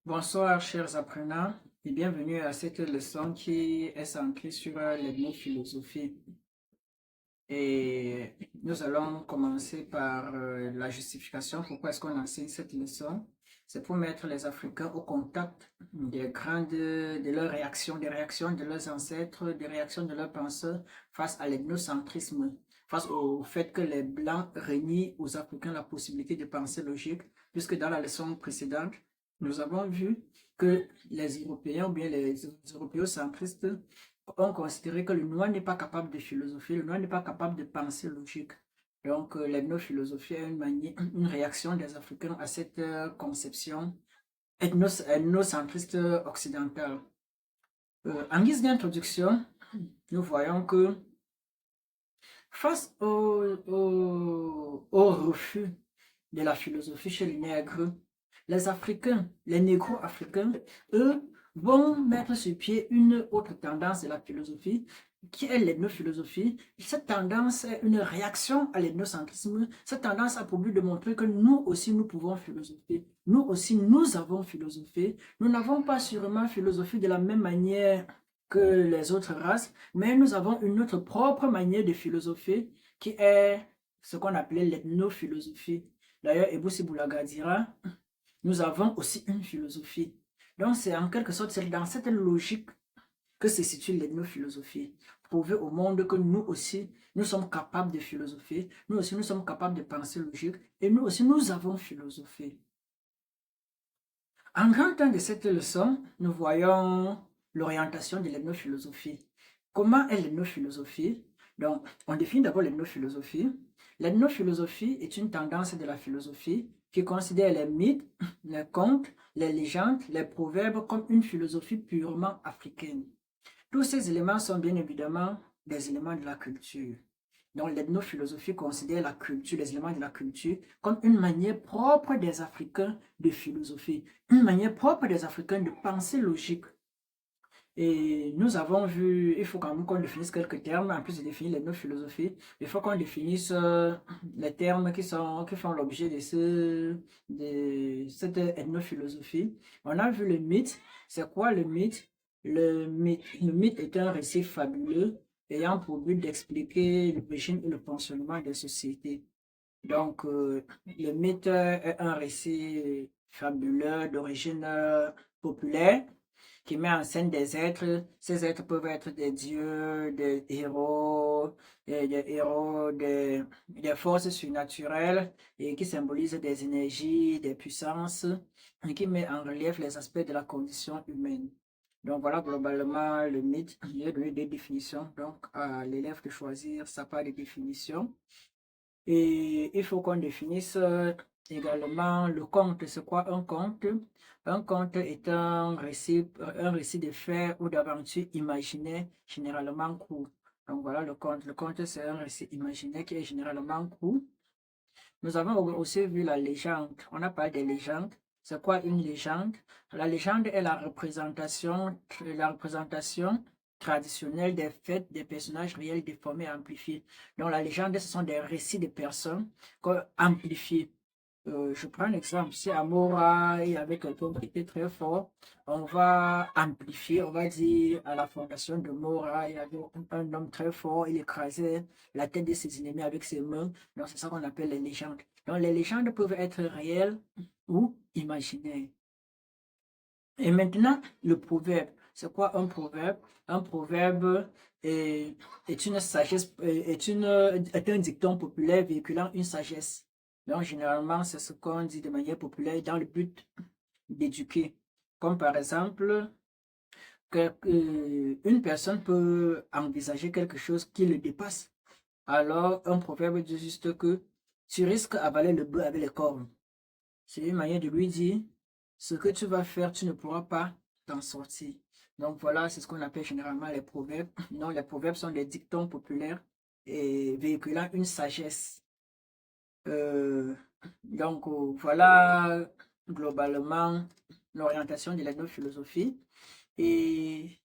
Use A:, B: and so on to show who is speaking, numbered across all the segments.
A: Bonsoir, chers apprenants, et bienvenue à cette leçon qui est centrée sur l'ethnophilosophie. Et nous allons commencer par la justification. Pourquoi est-ce qu'on enseigne cette leçon? C'est pour mettre les Africains au contact de leurs réactions, des réactions de leurs ancêtres, des réactions de leurs penseurs face à l'ethnocentrisme, face au fait que les Blancs renient aux Africains la possibilité de penser logique, puisque dans la leçon précédente, nous avons vu que les Européens ou bien les européocentristes ont considéré que le noir n'est pas capable de philosopher, le noir n'est pas capable de penser logique. Donc, l'ethnophilosophie est une réaction des Africains à cette conception ethnocentriste occidentale. En guise d'introduction, nous voyons que face au refus de la philosophie chez les nègres, les Africains, les négro-africains, eux, vont mettre sur pied une autre tendance de la philosophie, qui est l'ethnophilosophie. Cette tendance est une réaction à l'ethnocentrisme. Cette tendance a pour but de montrer que nous aussi, nous pouvons philosopher. Nous aussi, nous avons philosophé. Nous n'avons pas sûrement philosophé de la même manière que les autres races, mais nous avons une autre propre manière de philosopher qui est ce qu'on appelait l'ethnophilosophie. D'ailleurs, Ebousi Boulaga dira, nous avons aussi une philosophie. Donc, c'est en quelque sorte dans cette logique que se situe l'ethnophilosophie. Prouver au monde que nous aussi, nous sommes capables de philosopher, nous aussi, nous sommes capables de penser logique, et nous aussi, nous avons philosophé. En grand temps de cette leçon, nous voyons l'orientation de l'ethnophilosophie. Comment est l'ethnophilosophie? Donc, on définit d'abord l'ethnophilosophie. L'ethnophilosophie est une tendance de la philosophie qui considère les mythes, les contes, les légendes, les proverbes comme une philosophie purement africaine. Tous ces éléments sont bien évidemment des éléments de la culture. Donc l'ethnophilosophie considère la culture, les éléments de la culture, comme une manière propre des Africains de philosophie, une manière propre des Africains de penser logique. Et nous avons vu, il faut quand même qu'on définisse quelques termes, en plus de définir l'ethnophilosophie, il faut qu'on définisse les termes qui font l'objet de cette ethnophilosophie. On a vu le mythe. C'est quoi le mythe? Le mythe est un récit fabuleux ayant pour but d'expliquer l'origine et le fonctionnement des sociétés. Donc, le mythe est un récit fabuleux d'origine populaire qui met en scène des êtres. Ces êtres peuvent être des dieux, des forces surnaturelles et qui symbolisent des énergies, des puissances et qui met en relief les aspects de la condition humaine. Donc voilà globalement le mythe. J'ai donné des définitions, donc à l'élève de choisir sa part de définition. Et il faut qu'on définisse également le conte. C'est quoi un conte? Un conte est un récit de faits ou d'aventures imaginaires, généralement court. Donc voilà le conte. Le conte, c'est un récit imaginaire qui est généralement court. Nous avons aussi vu la légende. On a parlé des légendes. C'est quoi une légende? La légende est la représentation traditionnelle des faits des personnages réels déformés et amplifiés. Donc la légende, ce sont des récits de personnes amplifiés. Je prends un exemple. Si Amora il y avait quelqu'un qui était très fort, on va amplifier, on va dire à la fondation de Mora, il y avait un homme très fort, il écrasait la tête de ses ennemis avec ses mains. Donc c'est ça qu'on appelle les légendes. Donc les légendes peuvent être réelles ou imaginaires. Et maintenant, le proverbe. C'est quoi un proverbe? Un proverbe est une sagesse, est un dicton populaire véhiculant une sagesse. Donc, généralement, c'est ce qu'on dit de manière populaire dans le but d'éduquer. Comme par exemple, une personne peut envisager quelque chose qui le dépasse. Alors, un proverbe dit juste que tu risques d'avaler le bœuf avec les cornes. C'est une manière de lui dire, ce que tu vas faire, tu ne pourras pas t'en sortir. Donc voilà, c'est ce qu'on appelle généralement les proverbes. Non, les proverbes sont des dictons populaires et véhiculant une sagesse. Euh, voilà globalement l'orientation de la philosophie. Et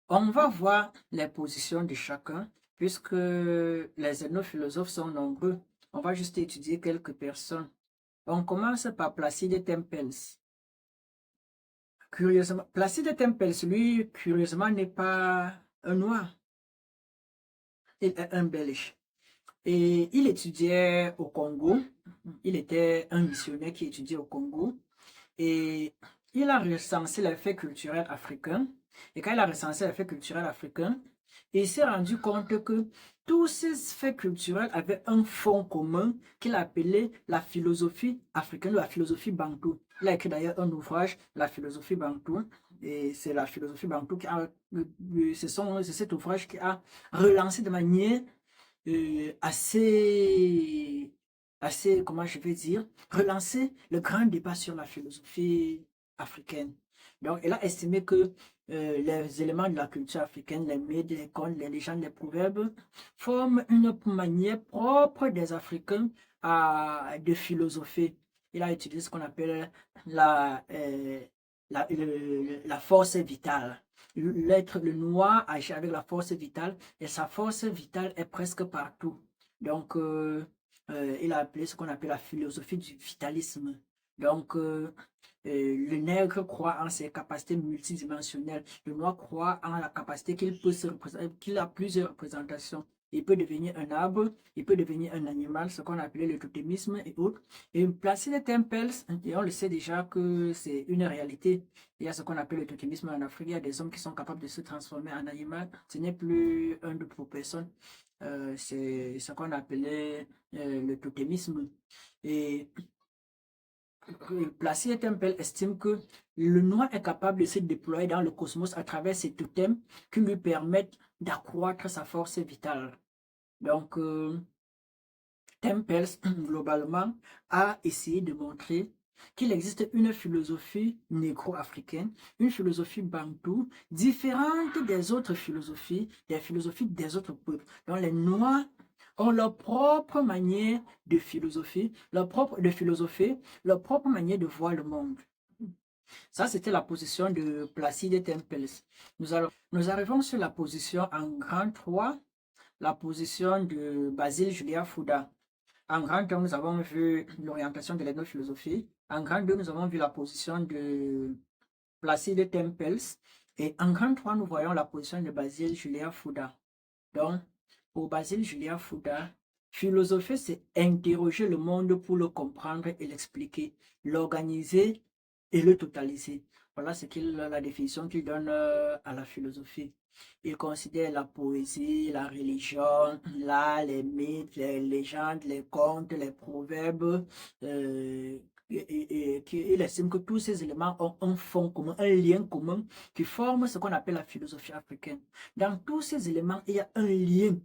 A: on va voir les positions de chacun, puisque les ethnophilosophes sont nombreux. On va juste étudier quelques personnes. On commence par Placide Tempels. curieusement, Placide Tempels, lui, curieusement, n'est pas un noir, il est un Belge. Et il étudiait au Congo, il était un missionnaire qui étudiait au Congo, et il a recensé les faits culturels africains. Et quand il a recensé les faits culturels africains, il s'est rendu compte que tous ces faits culturels avaient un fond commun qu'il appelait la philosophie africaine, la philosophie bantou. Il a écrit d'ailleurs un ouvrage, La philosophie bantou, et c'est la philosophie bantou qui a, c'est cet ouvrage qui a relancé de manière comment je vais dire, relancer le grand débat sur la philosophie africaine. Donc, elle a estimé que les éléments de la culture africaine, les mythes, les contes, les légendes, les proverbes, forment une manière propre des Africains de philosopher. Il a utilisé ce qu'on appelle la, euh, la force vitale. L'être, le noir agit avec la force vitale et sa force vitale est presque partout. Donc, il a appelé ce qu'on appelle la philosophie du vitalisme. Donc, le nègre croit en ses capacités multidimensionnelles. Le noir croit en la capacité qu'il peut se représenter, qu'il a plusieurs représentations. Il peut devenir un arbre, il peut devenir un animal, ce qu'on appelait le totémisme et autres. Et placer des temples, et on le sait déjà que c'est une réalité. Il y a ce qu'on appelle le totémisme en Afrique. Il y a des hommes qui sont capables de se transformer en animal. Ce n'est plus un de pour personne. C'est ce qu'on appelait le totémisme. Et Placide Tempel estime que le noir est capable de se déployer dans le cosmos à travers ces totems qui lui permettent d'accroître sa force vitale. Donc, Tempels, globalement, a essayé de montrer qu'il existe une philosophie négro-africaine, une philosophie bantou, différente des autres philosophies, des philosophies des autres peuples. Donc, les Noirs ont leur propre manière de philosophie, leur propre manière de voir le monde. Ça, c'était la position de Placide Tempels. Nous arrivons sur la position en grand 3, la position de Basile Julia Fouda. En grand 1, nous avons vu l'orientation de l'ethnophilosophie. En grand 2, nous avons vu la position de Placide Tempels. Et en grand 3, nous voyons la position de Basile Julia Fouda. Donc, pour Basile Julia Fouda, philosopher, c'est interroger le monde pour le comprendre et l'expliquer, l'organiser et le totaliser. Voilà la définition qu'il donne à la philosophie. Il considère la poésie, la religion, l'art, les mythes, les légendes, les contes, les proverbes. Il estime que tous ces éléments ont un fond commun, un lien commun qui forme ce qu'on appelle la philosophie africaine. Dans tous ces éléments, il y a un lien.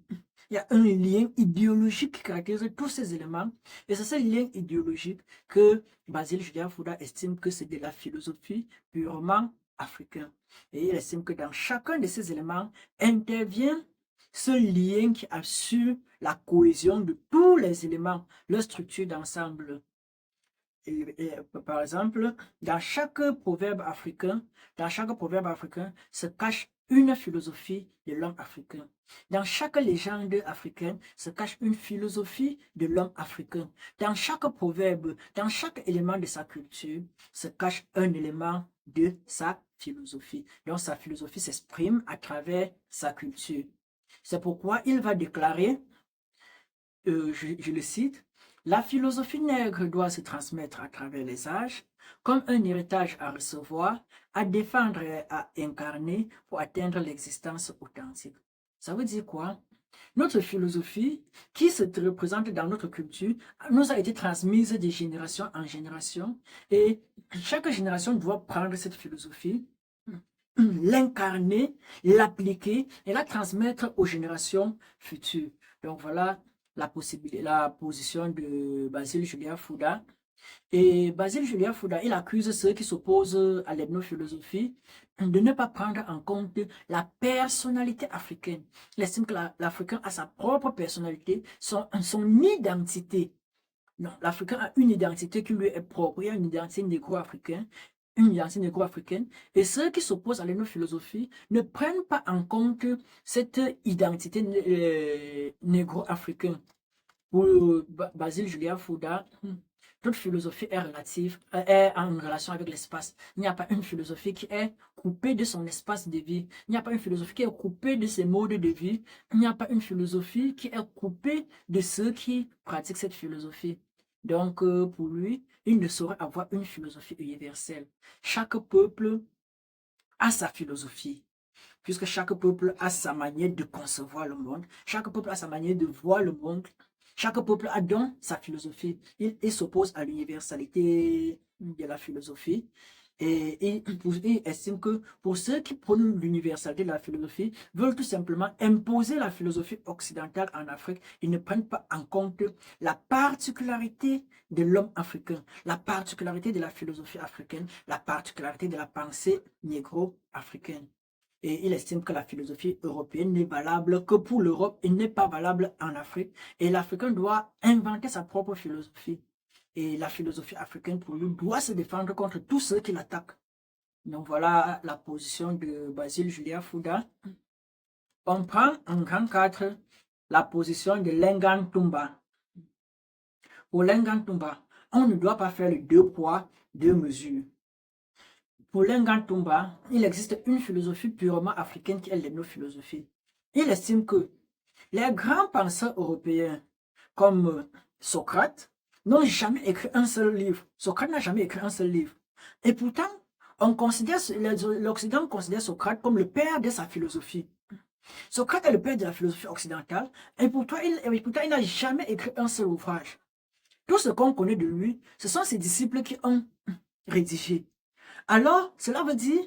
A: Il y a un lien idéologique qui caractérise tous ces éléments. Et c'est ce lien idéologique que Basile Julia Fouda estime que c'est de la philosophie purement africaine. Et il estime que dans chacun de ces éléments intervient ce lien qui assure la cohésion de tous les éléments, leur structure d'ensemble. Par exemple, dans chaque proverbe africain, se cache une philosophie de l'homme africain. Dans chaque légende africaine se cache une philosophie de l'homme africain. Dans chaque proverbe, dans chaque élément de sa culture, se cache un élément de sa philosophie. Donc sa philosophie s'exprime à travers sa culture. C'est pourquoi il va déclarer, je le cite, la philosophie nègre doit se transmettre à travers les âges, comme un héritage à recevoir, à défendre et à incarner pour atteindre l'existence authentique. Ça veut dire quoi? Notre philosophie, qui se représente dans notre culture, nous a été transmise de génération en génération et chaque génération doit prendre cette philosophie, l'incarner, l'appliquer et la transmettre aux générations futures. Donc voilà la position de Basile Julia Fouda. Et Basile Julia Fouda, il accuse ceux qui s'opposent à l'ethnophilosophie de ne pas prendre en compte la personnalité africaine. Il estime que l'Africain a sa propre personnalité, son identité. Non, l'Africain a une identité qui lui est propre, il y a une identité négro-africaine, et ceux qui s'opposent à l'ethnophilosophie ne prennent pas en compte cette identité négro-africaine. Pour Basile Julia Fouda, Toute philosophie est relative, est en relation avec l'espace. Il n'y a pas une philosophie qui est coupée de son espace de vie. Il n'y a pas une philosophie qui est coupée de ses modes de vie. Il n'y a pas une philosophie qui est coupée de ceux qui pratiquent cette philosophie. Donc, pour lui, il ne saurait avoir une philosophie universelle. Chaque peuple a sa philosophie, puisque chaque peuple a sa manière de concevoir le monde, chaque peuple a sa manière de voir le monde, chaque peuple a donc sa philosophie. Il s'oppose à l'universalité de la philosophie. Et il estime que pour ceux qui prônent l'universalité de la philosophie, veulent tout simplement imposer la philosophie occidentale en Afrique. Ils ne prennent pas en compte la particularité de l'homme africain, la particularité de la philosophie africaine, la particularité de la pensée négro-africaine. Et il estime que la philosophie européenne n'est valable que pour l'Europe et n'est pas valable en Afrique. Et l'Africain doit inventer sa propre philosophie. Et la philosophie africaine, pour lui, doit se défendre contre tous ceux qui l'attaquent. Donc voilà la position de Basile Julia Fouda. On prend en grand 4 la position de Lengan Tumba. Pour Lengan Tumba, on ne doit pas faire le 2 poids, 2 mesures. Pour Lengan Tumba, il existe une philosophie purement africaine qui est l'ethnophilosophie. Il estime que les grands penseurs européens, comme Socrate, n'ont jamais écrit un seul livre. Socrate n'a jamais écrit un seul livre. Et pourtant, l'Occident considère Socrate comme le père de sa philosophie. Socrate est le père de la philosophie occidentale, et pourtant il n'a jamais écrit un seul ouvrage. Tout ce qu'on connaît de lui, ce sont ses disciples qui ont rédigé. Alors, cela veut dire,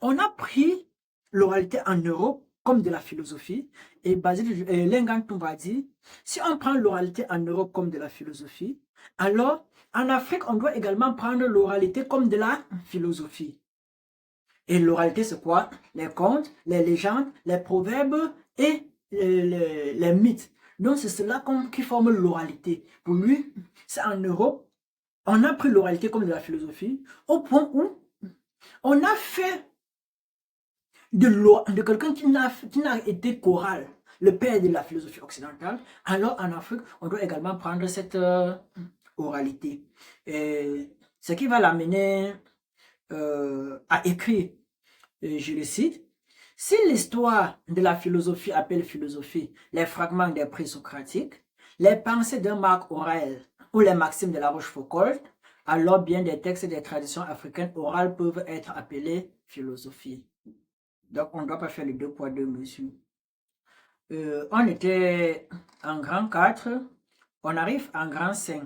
A: on a pris l'oralité en Europe comme de la philosophie, et Lengan Tumba dit, si on prend l'oralité en Europe comme de la philosophie, alors en Afrique, on doit également prendre l'oralité comme de la philosophie. Et l'oralité, c'est quoi? Les contes, les légendes, les proverbes et les mythes. Donc, c'est cela qui forme l'oralité. Pour lui, c'est en Europe, on a pris l'oralité comme de la philosophie, au point où on a fait de quelqu'un qui n'a été choral, le père de la philosophie occidentale. Alors en Afrique, on doit également prendre cette oralité. Et ce qui va l'amener à écrire, je le cite, si l'histoire de la philosophie appelle philosophie les fragments des présocratiques, les pensées d'un Marc Aurèle ou les maximes de la Rochefoucauld, alors bien des textes et des traditions africaines orales peuvent être appelés philosophie. Donc, on ne doit pas faire les 2 poids, 2 mesures. On était en grand 4, on arrive en grand 5.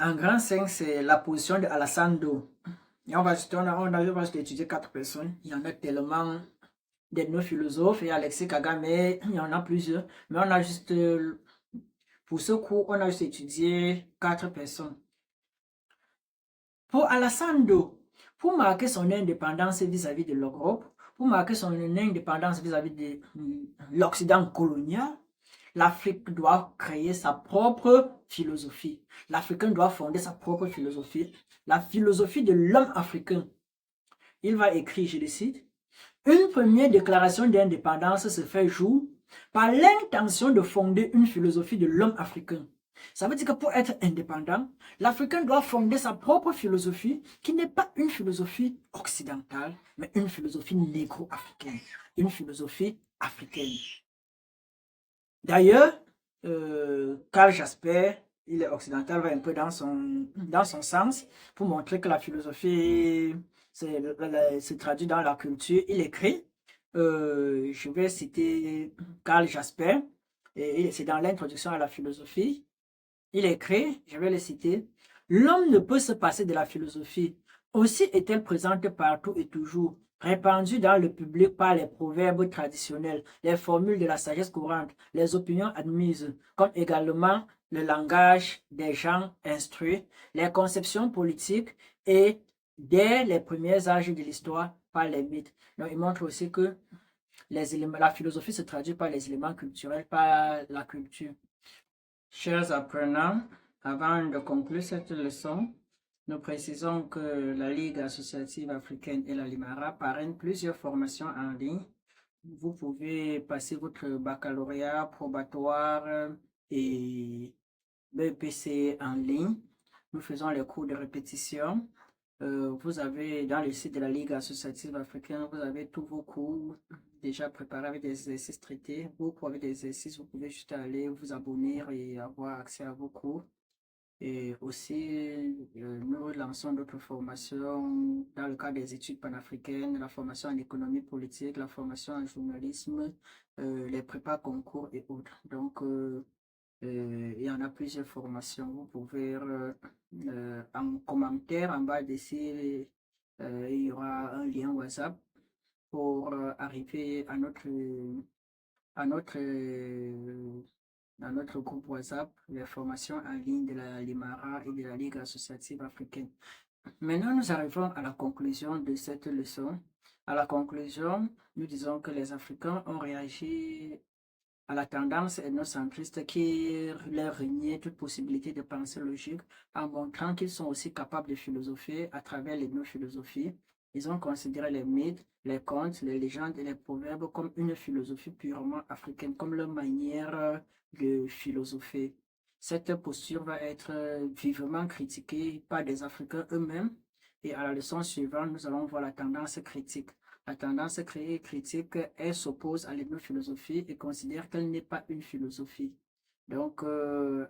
A: En grand 5, c'est la position de Alassane Do. Et on va juste étudier 4 personnes. Il y en a tellement d'ethnophilosophes. Il y a Alexis Kagame, il y en a plusieurs. Mais on a juste, pour ce cours, on a juste étudié 4 personnes. Pour Alassane Do, pour marquer son indépendance vis-à-vis de l'Europe, pour marquer son indépendance vis-à-vis de l'Occident colonial, l'Afrique doit créer sa propre philosophie. L'Africain doit fonder sa propre philosophie, la philosophie de l'homme africain. Il va écrire, je le cite, une première déclaration d'indépendance se fait jour par l'intention de fonder une philosophie de l'homme africain. Ça veut dire que pour être indépendant, l'Africain doit fonder sa propre philosophie qui n'est pas une philosophie occidentale, mais une philosophie négro-africaine, une philosophie africaine. D'ailleurs, Karl Jasper, il est occidental, va un peu dans son sens pour montrer que la philosophie se traduit dans la culture. Il écrit, je vais citer Karl Jasper, et c'est dans l'introduction à la philosophie. Il écrit, je vais le citer, l'homme ne peut se passer de la philosophie. Aussi est-elle présente partout et toujours, répandue dans le public par les proverbes traditionnels, les formules de la sagesse courante, les opinions admises, comme également le langage des gens instruits, les conceptions politiques et dès les premiers âges de l'histoire par les mythes. Donc, il montre aussi que la philosophie se traduit par les éléments culturels, par la culture. Chers apprenants, avant de conclure cette leçon, nous précisons que la Ligue associative africaine et la Limara parrainent plusieurs formations en ligne. Vous pouvez passer votre baccalauréat probatoire et BEPC en ligne. nous faisons les cours de répétition. Vous avez dans le site de la Ligue associative africaine, vous avez tous vos cours déjà préparés avec des exercices traités. Vous avez des exercices, vous pouvez juste aller vous abonner et avoir accès à vos cours. Et aussi, nous lançons d'autres formations dans le cadre des études panafricaines, la formation en économie politique, la formation en journalisme, les prépas concours et autres. Donc, il y en a plusieurs formations. Vous pouvez, en commentaire en bas d'ici, il y aura un lien WhatsApp pour arriver à notre, dans notre groupe WhatsApp, les formations en ligne de la Limara et de la Ligue associative africaine. Maintenant, nous arrivons à la conclusion de cette leçon. À la conclusion, nous disons que les Africains ont réagi à la tendance ethnocentriste qui leur reniait toute possibilité de pensée logique en montrant qu'ils sont aussi capables de philosopher à travers l'ethnophilosophie. Ils ont considéré les mythes, les contes, les légendes et les proverbes comme une philosophie purement africaine, comme leur manière de philosopher. Cette posture va être vivement critiquée par des Africains eux-mêmes et à la leçon suivante, nous allons voir la tendance critique. La tendance critique, elle s'oppose à l'ethnophilosophie et considère qu'elle n'est pas une philosophie. Donc,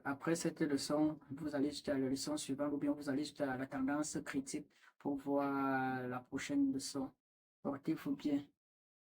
A: après cette leçon, vous allez juste à la leçon suivante ou bien vous allez juste à la tendance critique pour voir la prochaine leçon. Portez-vous bien.